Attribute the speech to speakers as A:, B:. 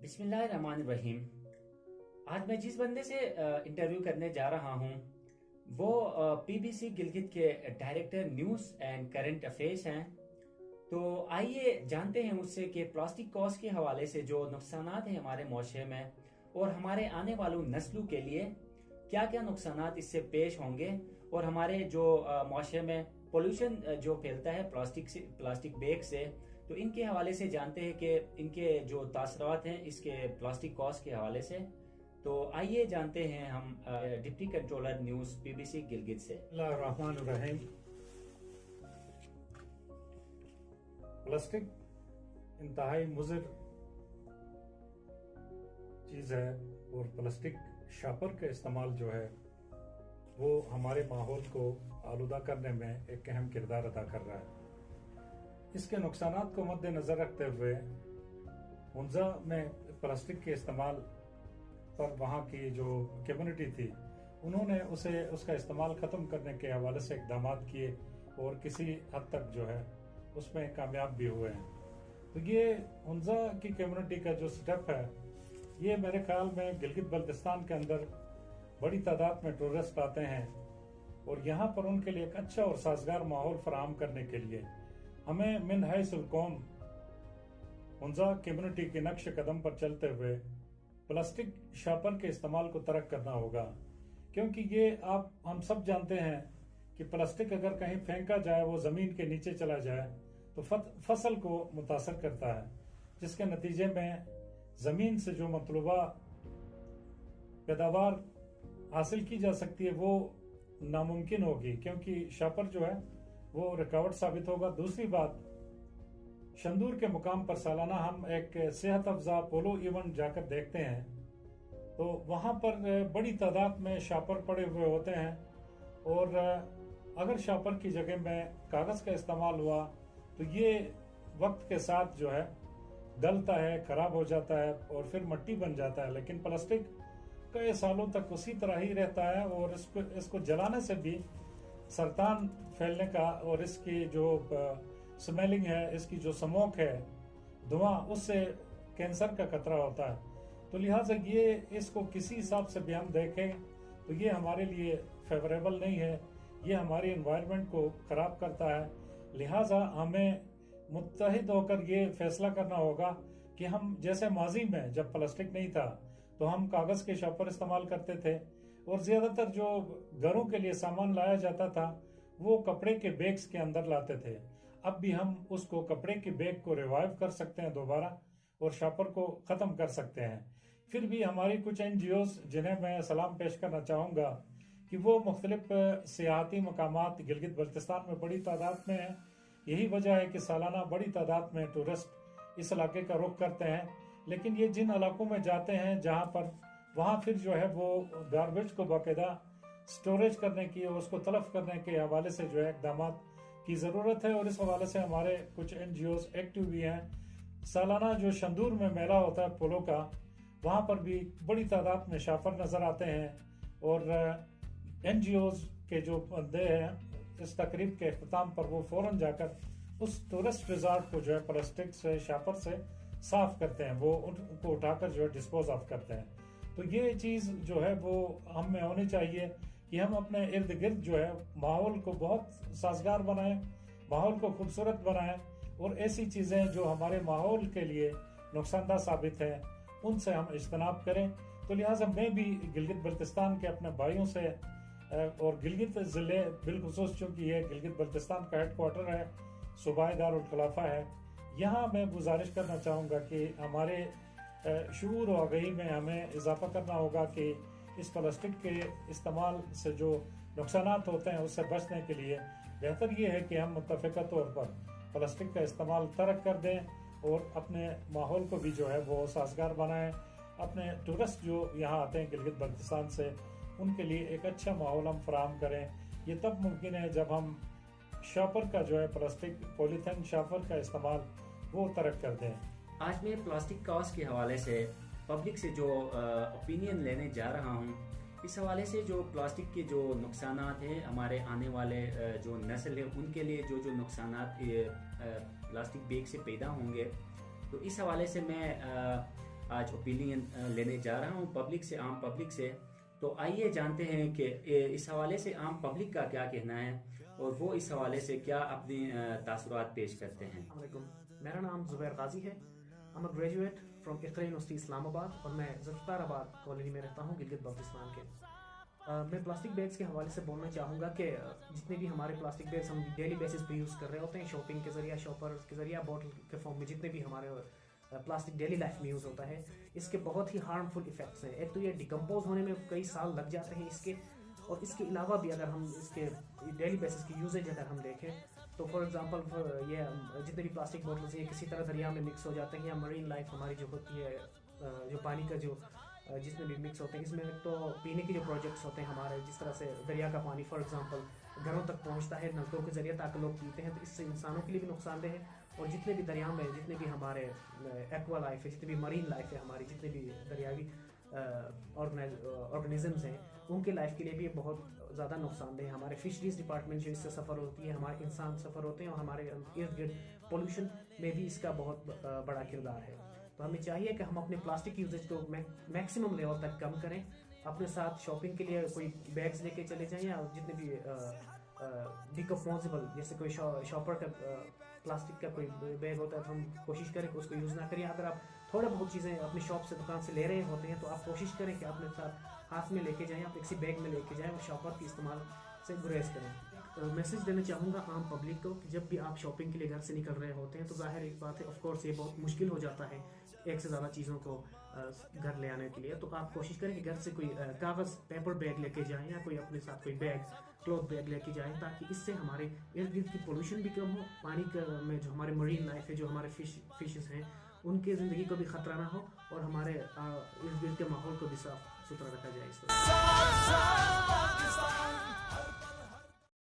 A: बिस्मिल्लाहिर्रहमानिर्रहीम। आज मैं जिस बंदे से इंटरव्यू करने जा रहा हूँ वो पीबीसी गिलगित के director news and current affairs हैं। तो आइए जानते हैं उससे कि प्लास्टिक कॉस्ट के हवाले से जो नुकसानात हैं हमारे मुआशरे में और हमारे आने वालों नस्लों के लिए क्या क्या नुकसानात इससे पेश होंगे, और हमारे जो मुआशरे में पोल्यूशन जो फैलता है प्लास्टिक बैग से, तो इनके हवाले से जानते हैं कि इनके जो तासरात हैं इसके प्लास्टिक कॉस्ट के हवाले से। तो आइए जानते हैं हम deputy controller news PBC Gilgit से।
B: बिस्मिल्लाहिर्रहमानिर्रहीम। प्लास्टिक इंतहाई मुज़र चीज़ है और प्लास्टिक शापर का इस्तेमाल जो है वो हमारे माहौल को आलूदा करने में एक अहम किरदार अदा कर रहा है। इसके नुकसानात को मद्देनज़र रखते हुए हुंजा में प्लास्टिक के इस्तेमाल पर वहाँ की जो कम्युनिटी थी उन्होंने उसका इस्तेमाल ख़त्म करने के हवाले से इक़दाम किए और किसी हद तक जो है उसमें कामयाब भी हुए हैं। तो ये हुंजा की कम्युनिटी का जो स्टेप है ये मेरे ख्याल में गिलगित बल्तिस्तान के अंदर बड़ी तादाद में टूरिस्ट आते हैं और यहाँ पर उनके लिए एक अच्छा और साजगार माहौल फराहम करने के लिए हमें मिन हैसुल कौम हुंजा कम्युनिटी के नक्श कदम पर चलते हुए प्लास्टिक शापर के इस्तेमाल को तर्क करना होगा, क्योंकि ये हम सब जानते हैं कि प्लास्टिक अगर कहीं फेंका जाए वो ज़मीन के नीचे चला जाए तो फसल को मुतासर करता है, जिसके नतीजे में ज़मीन से जो मतलूबा पैदावार हासिल की जा सकती है वो नामुमकिन होगी, क्योंकि शापर जो है वो रुकावट साबित होगा। दूसरी बात, शंदूर के मुकाम पर सालाना हम एक सेहत अफजा पोलो इवेंट जाकर देखते हैं तो वहाँ पर बड़ी तादाद में शापर पड़े हुए होते हैं और अगर शापर की जगह में कागज़ का इस्तेमाल हुआ तो ये वक्त के साथ जो है गलता है, खराब हो जाता है और फिर मिट्टी बन जाता है। लेकिन प्लास्टिक कई सालों तक उसी तरह ही रहता है और इसको जलाने से भी सरतान फैलने का और इसकी जो स्मेलिंग है, इसकी जो स्मोक है, धुआं, उससे कैंसर का खतरा होता है। तो लिहाजा ये इसको किसी हिसाब से भी हम देखें तो ये हमारे लिए फेवरेबल नहीं है, ये हमारी एनवायरनमेंट को खराब करता है। लिहाजा हमें मुत्तहिद होकर ये फैसला करना होगा कि हम जैसे माजी में जब प्लास्टिक नहीं था तो हम कागज़ के शापर इस्तेमाल करते थे और ज़्यादातर जो घरों के लिए सामान लाया जाता था वो कपड़े के बैग्स के अंदर लाते थे। अब भी हम उसको कपड़े के बैग को रिवाइव कर सकते हैं दोबारा और शापर को ख़त्म कर सकते हैं। फिर भी हमारी कुछ NGOs जिन्हें मैं सलाम पेश करना चाहूँगा कि वो मुख्तलिफ सियाहती मकामात गिलगित बल्तिस्तान में बड़ी तादाद में हैं। यही वजह है कि सालाना बड़ी तादाद में टूरिस्ट इस इलाके का रुख करते हैं। लेकिन ये जिन इलाकों में जाते हैं जहाँ पर वहाँ फिर जो है वो गार्बेज को बाकायदा स्टोरेज करने की और उसको तलफ करने के हवाले से जो है इक़दाम की ज़रूरत है और इस हवाले से हमारे कुछ NGOs एक्टिव भी हैं। सालाना जो शंदूर में मेला होता है पोलो का, वहाँ पर भी बड़ी तादाद में शाफर नज़र आते हैं और NGOs के जो बंदे हैं इस तकरीब के अख्ताम पर वो फ़ौरन जाकर उस टूरिस्ट रिजॉर्ट को जो है प्लास्टिक से शापर से साफ करते हैं, वो उनको उठाकर जो है डिस्पोज ऑफ करते हैं। तो ये चीज़ जो है वो हम में होनी चाहिए कि हम अपने इर्द गिर्द जो है माहौल को बहुत साजगार बनाएं, माहौल को खूबसूरत बनाएं और ऐसी चीज़ें जो हमारे माहौल के लिए नुकसानदा साबित हैं उनसे हम इज्तनाब करें। तो लिहाजा मैं भी गिलगित बल्तिस्तान के अपने भाइयों से और गिलगित ज़िले बिलखुसूस चूँकि ये गिलगित बल्तिस्तान का हेड क्वार्टर है, सूबाए दारुल खिलाफा है, यहाँ मैं गुजारिश करना चाहूँगा कि हमारे शऊर और आगाही में हमें इजाफा करना होगा कि इस प्लास्टिक के इस्तेमाल से जो नुकसानात होते हैं उससे बचने के लिए बेहतर ये है कि हम मुत्तफ़िक़ा तौर पर प्लास्टिक का इस्तेमाल तर्क कर दें और अपने माहौल को भी जो है वो साजगार बनाएं। अपने टूरिस्ट जो यहाँ आते हैं गिलगित बल्तिस्तान से उनके लिए एक अच्छा माहौल हम फराहम करें। ये तब मुमकिन है जब हम शापर का जो है प्लास्टिक पॉलीथीन शापर का इस्तेमाल वो तर्क कर दें।
A: आज मैं प्लास्टिक कॉस्ट के हवाले से पब्लिक से जो ओपिनियन लेने जा रहा हूँ, इस हवाले से जो प्लास्टिक के जो नुकसानात हैं हमारे आने वाले जो नस्ल है उनके लिए जो नुकसानात प्लास्टिक बैग से पैदा होंगे, तो इस हवाले से मैं آج اوپینین لینے جا رہا ہوں پبلک سے، عام پبلک سے. تو آئیے جانتے ہیں کہ اس حوالے سے عام پبلک کا کیا کہنا ہے اور وہ اس حوالے سے کیا اپنی تاثرات پیش کرتے ہیں.
C: السلام علیکم، میرا نام زبیر غازی ہے. I'm a graduate from Iqra university Islamabad اور میں ذوالفقار آباد کالونی میں رہتا ہوں، گلگت بلتستان کے. میں پلاسٹک بیگز کے حوالے سے بولنا چاہوں گا کہ جتنے بھی ہمارے پلاسٹک بیگز ہم ڈیلی بیسس پہ یوز کر رہے ہوتے ہیں، شاپنگ کے ذریعہ، شاپر کے ذریعہ، بوٹل کے فارم میں، جتنے بھی ہمارے پلاسٹک ڈیلی لائف میں یوز ہوتا ہے، اس کے بہت ہی ہارمفل ایفیکٹس ہیں. ایک تو یہ ڈیکمپوز ہونے میں کئی سال لگ جاتے ہیں اس کے، اور اس کے علاوہ بھی اگر ہم اس کے ڈیلی بیسس کی یوزیج اگر ہم دیکھیں تو فار ایگزامپل یہ جتنے بھی پلاسٹک بوٹلز ہیں کسی طرح دریا میں مکس ہو جاتے ہیں، یا مرین لائف ہماری جو ہوتی ہے، جو پانی کا جو جتنے بھی مکس ہوتے ہیں، اس میں تو پینے کے جو پروجیکٹس ہوتے ہیں ہمارے، جس طرح سے دریا کا پانی فار ایگزامپل گھروں تک پہنچتا ہے نلکوں کے ذریعے تاکہ لوگ پیتے ہیں، تو اس سے انسانوں کے لیے بھی نقصان دہ ہے. اور جتنے بھی دریا میں جتنے بھی ہمارے ایکوا لائف ہے، جتنے بھی مرین لائف ہے ہماری، جتنے بھی دریاوی آرگنیزمز ہیں، ان کے لائف کے لیے بھی بہت زیادہ نقصان دہ ہے. ہمارے فشریز ڈپارٹمنٹ جو اس سے سفر ہوتی ہے، ہمارے انسان سفر ہوتے ہیں، اور ہمارے ارد گرد پولوشن میں بھی اس کا بہت بڑا کردار ہے. تو ہمیں چاہیے کہ ہم اپنے پلاسٹک یوزیج کو میکسیمم لیول تک کم کریں. اپنے ساتھ شاپنگ کے لیے کوئی بیگز لے کے چلے جائیں، یا جتنے بھی ڈیکمپوزیبل جیسے کوئی شاپر کا پلاسٹک کا کوئی بیگ ہوتا ہے تو ہم کوشش کریں کہ اس کو یوز نہ کریں. اگر آپ تھوڑا بہت چیزیں اپنی شاپ سے، دکان سے لے رہے ہوتے ہیں تو آپ کوشش کریں کہ اپنے ساتھ ہاتھ میں لے کے جائیں، آپ کسی بیگ میں لے کے جائیں، اور شاپر کے استعمال سے گریز کریں. میسج دینا چاہوں گا عام پبلک کو کہ جب بھی آپ شاپنگ کے لیے گھر سے نکل رہے ہوتے ہیں تو ظاہر ایک بات ہے، آف کورس یہ بہت مشکل ہو جاتا ہے ایک سے زیادہ چیزوں کو گھر لے آنے کے لیے. تو آپ کوشش کریں کہ گھر سے کوئی کاغذ پیپر بیگ لے کے جائیں، یا کوئی اپنے ساتھ کوئی بیگ کلوتھ بیگ لے کے جائیں، تاکہ اس سے ہمارے ارد گرد کی پولوشن بھی کم ہو، پانی میں جو ہمارے مرین لائف ہے، جو ہمارے فشز ہیں، ان کے زندگی کو بھی خطرہ نہ ہو، اور ہمارے ارد گرد کے ماحول کو بھی صاف ستھرا رکھا جائے. اس طرح